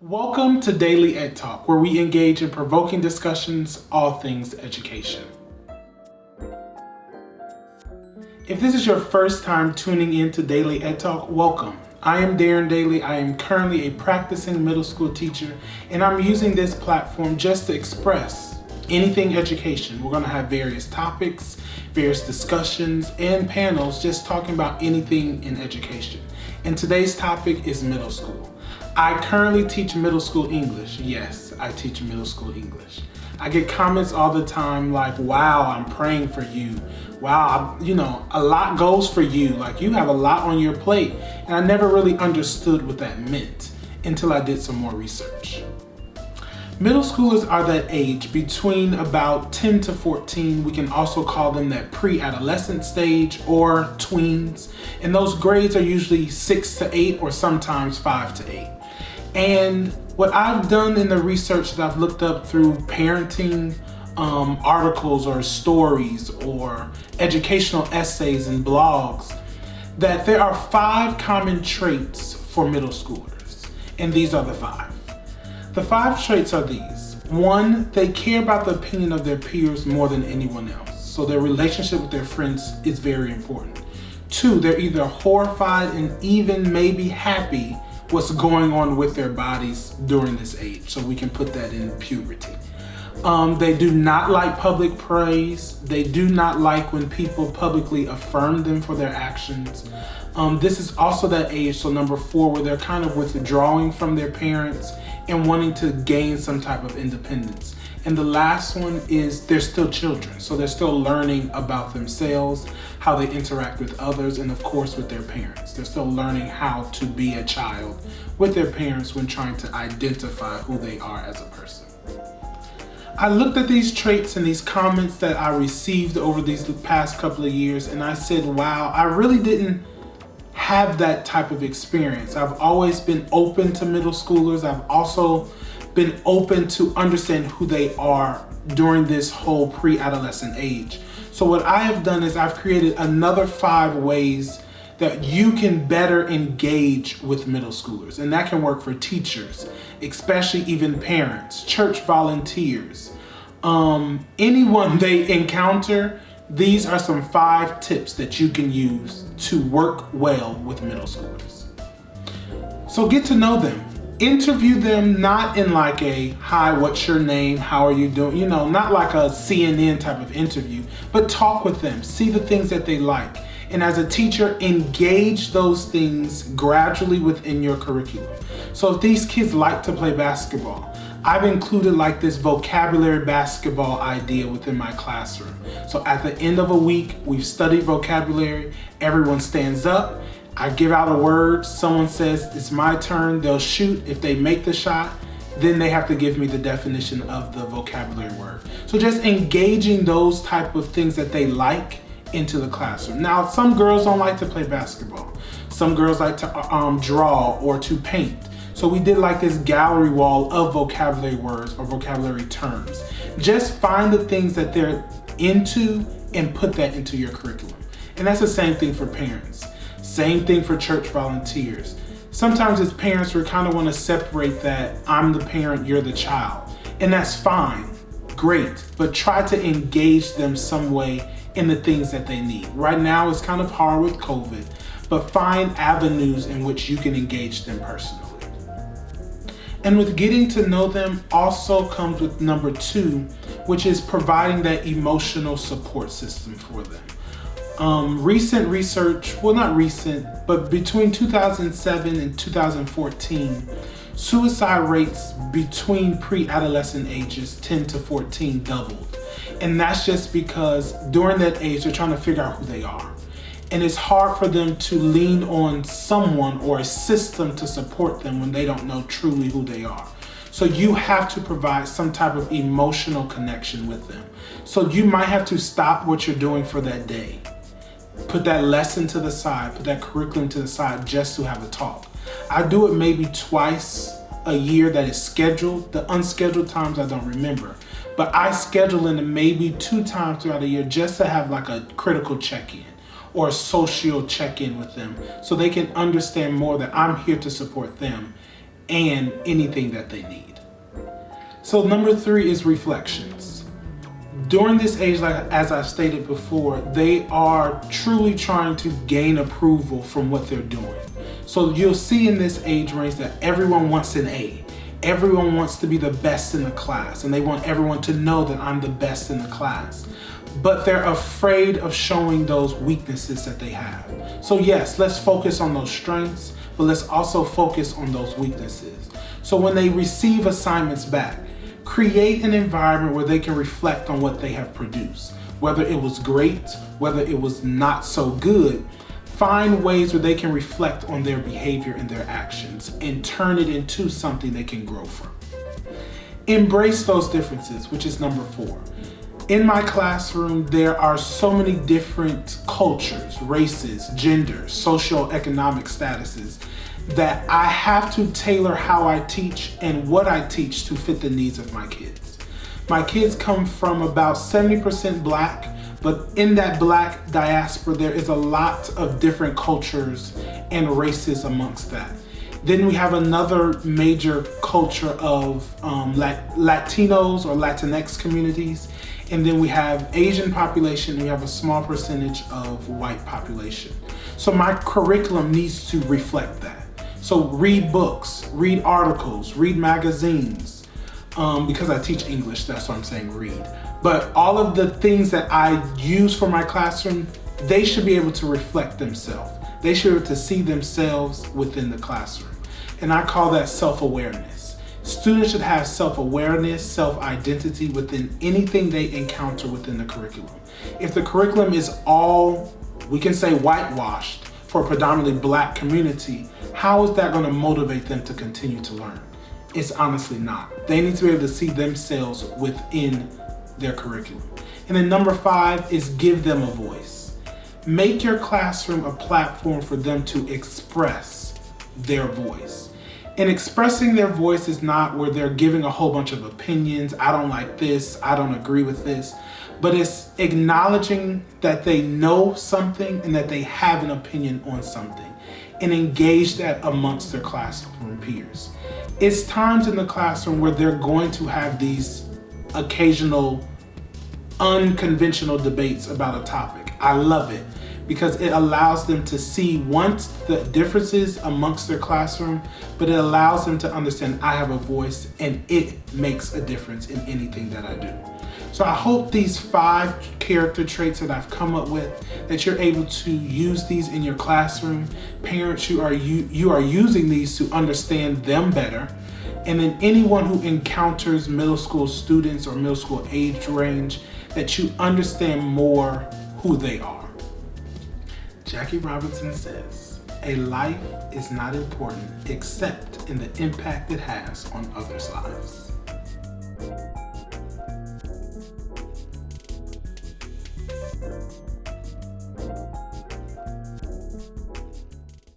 Welcome to Daily Ed Talk, where we engage in provoking discussions, all things education. If this is your first time tuning in to Daily Ed Talk, welcome. I am Darren Daly. I am currently a practicing middle school teacher, and I'm using this platform just to express anything education. We're going to have various topics, various discussions, and panels just talking about anything in education. And today's topic is middle school. I currently teach middle school English. Yes, I teach middle school English. I get comments all the time like, wow, I'm praying for you. Wow, a lot goes for you. Like, you have a lot on your plate. And I never really understood what that meant until I did some more research. Middle schoolers are that age between about 10 to 14. We can also call them that pre-adolescent stage or tweens. And those grades are usually 6 to 8 or sometimes 5 to 8. And what I've done in the research that I've looked up through parenting articles or stories or educational essays and blogs, that there are 5 common traits for middle schoolers. And these are the 5. The 5 traits are these. 1, they care about the opinion of their peers more than anyone else. So their relationship with their friends is very important. 2, they're either horrified and even maybe happy what's going on with their bodies during this age. So we can put that in puberty. They do not like public praise. They do not like when people publicly affirm them for their actions. This is also that age, so number 4, where they're kind of withdrawing from their parents and wanting to gain some type of independence. And the last one is they're still children, so they're still learning about themselves, how they interact with others, and of course with their parents. They're still learning how to be a child with their parents when trying to identify who they are as a person. I looked at these traits and these comments that I received over these past couple of years, and I said, wow, I really didn't have that type of experience. I've always been open to middle schoolers. I've also been open to understand who they are during this whole pre-adolescent age. So what I have done is I've created another 5 ways that you can better engage with middle schoolers. And that can work for teachers, especially even parents, church volunteers, anyone they encounter. These are some 5 tips that you can use to work well with middle schoolers. So get to know them. Interview them not in like a, hi, what's your name? How are you doing? Not like a CNN type of interview, but talk with them. See the things that they like. And as a teacher, engage those things gradually within your curriculum. So if these kids like to play basketball, I've included like this vocabulary basketball idea within my classroom. So at the end of a week, we've studied vocabulary, everyone stands up, I give out a word, someone says, it's my turn, they'll shoot. If they make the shot, then they have to give me the definition of the vocabulary word. So just engaging those type of things that they like into the classroom. Now, some girls don't like to play basketball. Some girls like to draw or to paint. So we did like this gallery wall of vocabulary words or vocabulary terms. Just find the things that they're into and put that into your curriculum. And that's the same thing for parents. Same thing for church volunteers. Sometimes as parents, we kind of want to separate that I'm the parent, you're the child. And that's fine, great, but try to engage them some way in the things that they need. Right now it's kind of hard with COVID, but find avenues in which you can engage them personally. And with getting to know them also comes with number 2, which is providing that emotional support system for them. Recent research, well not recent, but between 2007 and 2014, suicide rates between pre-adolescent ages 10 to 14 doubled. And that's just because during that age, they're trying to figure out who they are. And it's hard for them to lean on someone or a system to support them when they don't know truly who they are. So you have to provide some type of emotional connection with them. So you might have to stop what you're doing for that day. Put that lesson to the side, put that curriculum to the side just to have a talk. I do it maybe twice a year that is scheduled. The unscheduled times I don't remember. But I schedule in maybe 2 times throughout the year just to have like a critical check-in or a social check-in with them so they can understand more that I'm here to support them and anything that they need. So number 3 is reflections. During this age, like as I stated before, they are truly trying to gain approval from what they're doing. So you'll see in this age range that everyone wants an A. Everyone wants to be the best in the class, and they want everyone to know that I'm the best in the class. But they're afraid of showing those weaknesses that they have. So yes, let's focus on those strengths, but let's also focus on those weaknesses. So when they receive assignments back, create an environment where they can reflect on what they have produced. Whether it was great, whether it was not so good, find ways where they can reflect on their behavior and their actions and turn it into something they can grow from. Embrace those differences, which is number 4. In my classroom, there are so many different cultures, races, genders, socioeconomic statuses that I have to tailor how I teach and what I teach to fit the needs of my kids. My kids come from about 70% Black, but in that Black diaspora, there is a lot of different cultures and races amongst that. Then we have another major culture of Latinos or Latinx communities. And then we have Asian population, and we have a small percentage of white population. So my curriculum needs to reflect that. So read books, read articles, read magazines. Because I teach English, that's why I'm saying read. But all of the things that I use for my classroom, they should be able to reflect themselves. They should be able to see themselves within the classroom. And I call that self-awareness. Students should have self-awareness, self-identity within anything they encounter within the curriculum. If the curriculum is all, we can say, whitewashed for a predominantly Black community, how is that going to motivate them to continue to learn? It's honestly not. They need to be able to see themselves within their curriculum. And then number 5 is give them a voice. Make your classroom a platform for them to express their voice. And expressing their voice is not where they're giving a whole bunch of opinions. I don't like this, I don't agree with this. But it's acknowledging that they know something and that they have an opinion on something, and engage that amongst their classroom peers. It's times in the classroom where they're going to have these occasional unconventional debates about a topic. I love it because it allows them to see, once the differences amongst their classroom, but it allows them to understand I have a voice and it makes a difference in anything that I do. So I hope these 5 character traits that I've come up with, that you're able to use these in your classroom. Parents, you are using these to understand them better. And then anyone who encounters middle school students or middle school age range, that you understand more who they are. Jackie Robinson says, a life is not important except in the impact it has on others' lives.